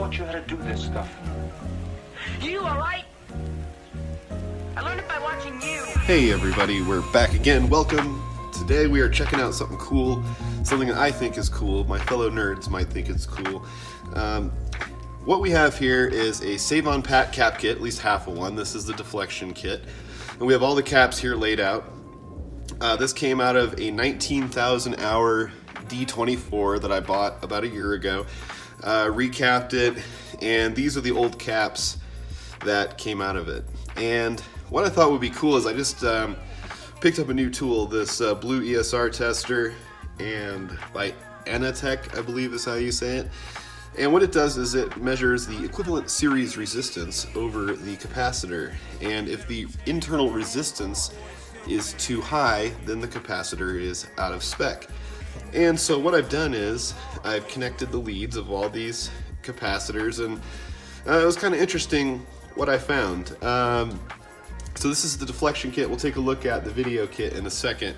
taught you how to do this stuff? You, alright? I learned it by watching you. Hey everybody, we're back again. Welcome. Today we are checking out something cool, something that I think is cool. My fellow nerds might think it's cool. What we have here is a Savon Pat cap kit, at least half of one. This is the deflection kit. And we have all the caps here laid out. This came out of a 19,000 hour D24 that I bought about a year ago. Recapped it, and these are the old caps that came out of it. And what I thought would be cool is I just picked up a new tool, this blue ESR tester, and by Anatech, I believe is how you say it. And what it does is it measures the equivalent series resistance over the capacitor. And if the internal resistance is too high, then the capacitor is out of spec. And so what I've done is I've connected the leads of all these capacitors, and it was kind of interesting what I found. So this is the deflection kit. We'll take a look at the video kit in a second.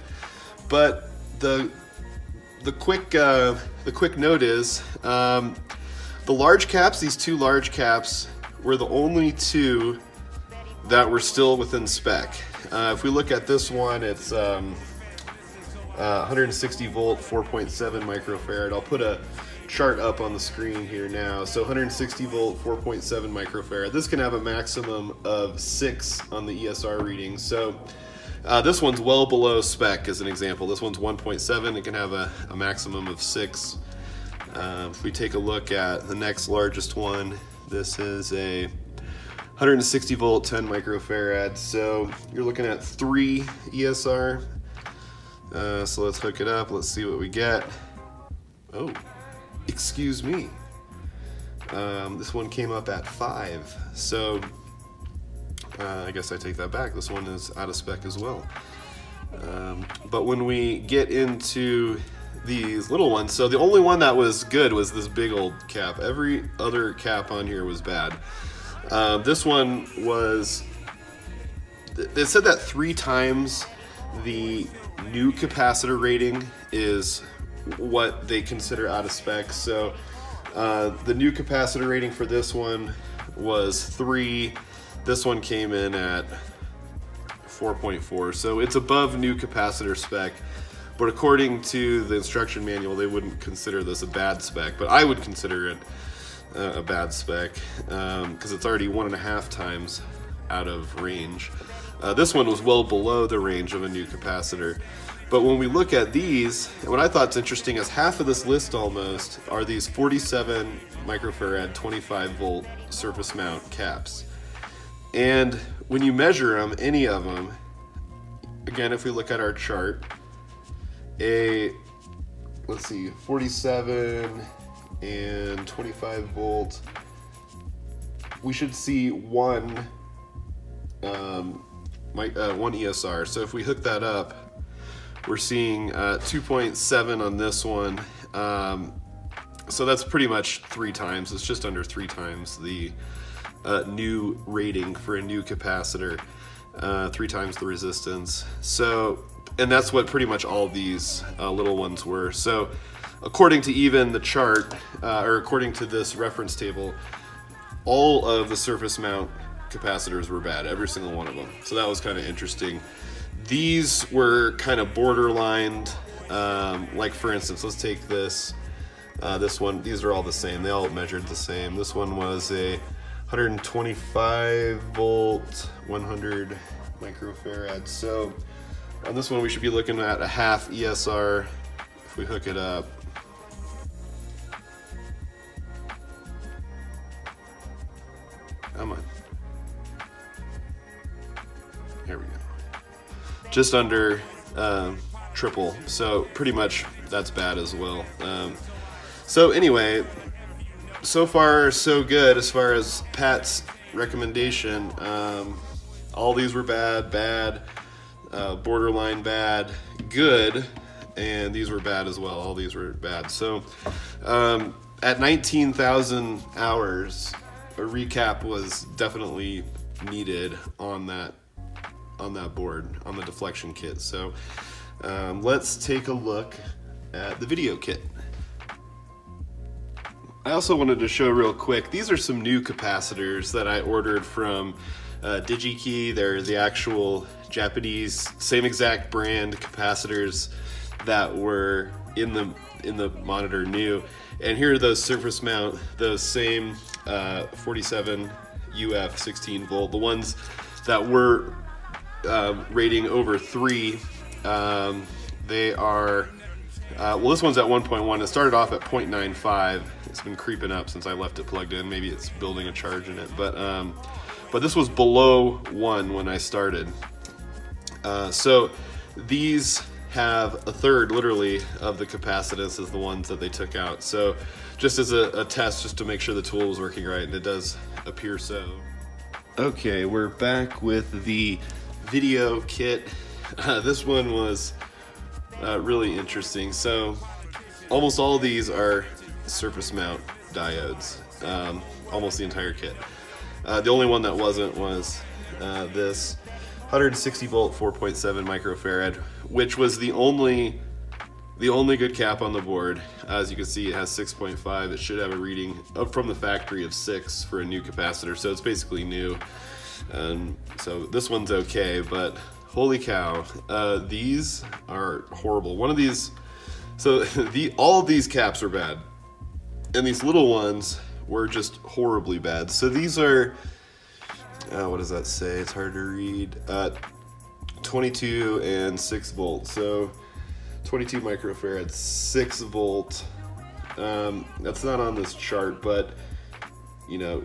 But the quick note is the large caps, these two large caps, were the only two that were still within spec. If we look at this one, it's 160 volt, 4.7 microfarad. I'll put a chart up on the screen here now. So 160 volt, 4.7 microfarad. This can have a maximum of 6 on the ESR reading. So this one's well below spec as an example. This one's 1.7. It can have a maximum of 6. If we take a look at the next largest one, this is a 160 volt, 10 microfarad. So you're looking at 3 ESR. So let's hook it up. Let's see what we get. Oh, excuse me. This one came up at 5. So I guess I take that back. This one is out of spec as well. But when we get into these little ones, so the only one that was good was this big old cap. Every other cap on here was bad. This one was, it said that 3 times the new capacitor rating is what they consider out of spec. So the new capacitor rating for this one was 3. This one came in at 4.4. So it's above new capacitor spec. But according to the instruction manual, they wouldn't consider this a bad spec, but I would consider it a bad spec because it's already 1.5 times out of range. This one was well below the range of a new capacitor. But when we look at these, what I thought's interesting is half of this list almost are these 47 microfarad, 25 volt surface mount caps. And when you measure them, any of them, again, if we look at our chart, let's see, 47 and 25 volt, we should see one ESR. So if we hook that up, we're seeing 2.7 on this one. So that's pretty much 3 times. It's just under 3 times the new rating for a new capacitor, 3 times the resistance. So, and that's what pretty much all these little ones were. So according to even the chart, or according to this reference table, all of the surface mount capacitors were bad, every single one of them. So that was kind of interesting. These were kind of borderline, like for instance, let's take this one. These are all the same. They all measured the same. This one was a 125 volt, 100 microfarad. So on this one, we should be looking at a half ESR if we hook it up. Come on. There we go. Just under triple. So pretty much that's bad as well. So anyway, so far so good as far as Pat's recommendation. All these were bad, borderline bad, good, and these were bad as well. All these were bad. So at 19,000 hours, a recap was definitely needed on that board, on the deflection kit. So let's take a look at the video kit. I also wanted to show real quick, these are some new capacitors that I ordered from DigiKey. They're the actual Japanese, same exact brand capacitors that were in the monitor new. And here are those surface mount, those same 47 UF 16 volt, the ones that were rating over 3. They are, well, this one's at 1.1. It started off at 0.95. It's been creeping up since I left it plugged in. Maybe it's building a charge in it, but this was below 1 when I started. So these have a third, literally, of the capacitance as the ones that they took out. So just as a test, just to make sure the tool was working right, and it does appear so. Okay, we're back with the video kit. This one was really interesting. So almost all of these are surface mount diodes, almost the entire kit. The only one that wasn't was this 160 volt 4.7 microfarad, which was the only good cap on the board. As you can see, it has 6.5. It should have a reading up from the factory of 6 for a new capacitor, so it's basically new. So this one's okay, but holy cow, these are horrible. One of these, so all of these caps are bad, and these little ones were just horribly bad. So these are, what does that say? It's hard to read. 22 and 6 volt. So 22 microfarad, 6 volt. That's not on this chart, but you know,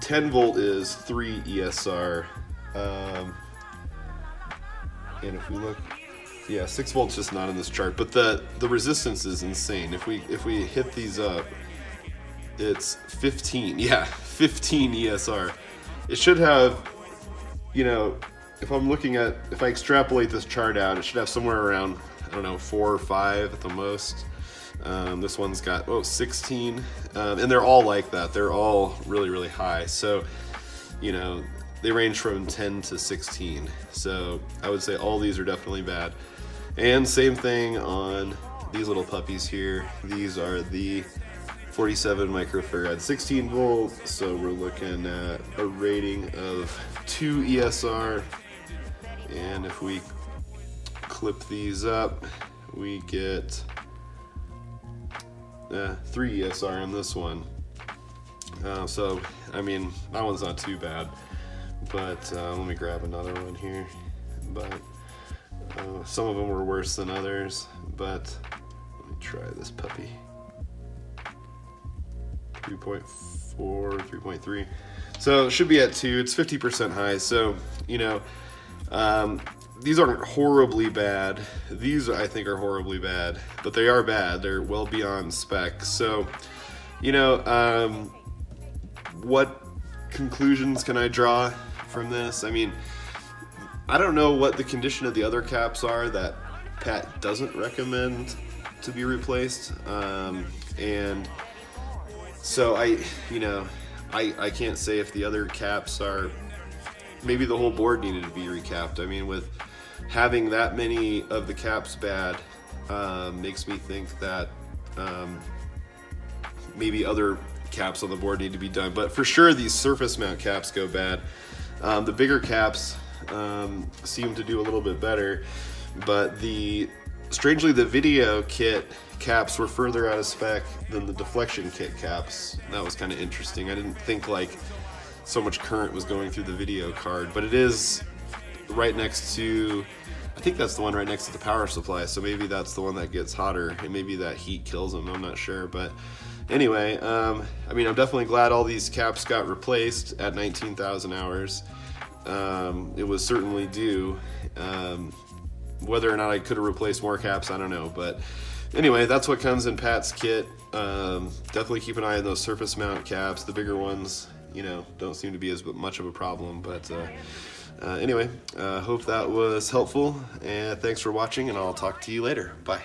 10 volt is 3 ESR. And if we look, yeah, 6 volt's just not in this chart, but the resistance is insane. If we hit these up, it's 15. Yeah, 15 ESR. It should have, you know, if I extrapolate this chart out, it should have somewhere around, I don't know, 4 or 5 at the most. This one's got 16, and they're all like that. They're all really, really high. So, you know, they range from 10 to 16. So I would say all these are definitely bad. And same thing on these little puppies here. These are the 47 microfarad 16 volt. So we're looking at a rating of 2 ESR. And if we clip these up, we get 3 ESR on this one. So, I mean, that one's not too bad. But let me grab another one here. But some of them were worse than others. But let me try this puppy. 3.4, 3.3. So it should be at 2. It's 50% high. So, you know, these aren't horribly bad. These I think are horribly bad, but they are bad. They're well beyond spec. So, you know, what conclusions can I draw from this? I mean, I don't know what the condition of the other caps are that Pat doesn't recommend to be replaced. And so I can't say if the other caps are, maybe the whole board needed to be recapped. I mean, with having that many of the caps bad, makes me think that maybe other caps on the board need to be done. But for sure, these surface mount caps go bad. The bigger caps seem to do a little bit better, but strangely, the video kit caps were further out of spec than the deflection kit caps. That was kind of interesting. I didn't think like so much current was going through the video card, but it is right next to, I think that's the one right next to the power supply, so maybe that's the one that gets hotter, and maybe that heat kills them, I'm not sure. But anyway, I mean, I'm definitely glad all these caps got replaced at 19,000 hours. It was certainly due. Whether or not I could have replaced more caps, I don't know. But anyway, that's what comes in Pat's kit. Definitely keep an eye on those surface mount caps. The bigger ones, you know, don't seem to be as much of a problem. But anyway, hope that was helpful. And thanks for watching, and I'll talk to you later. Bye.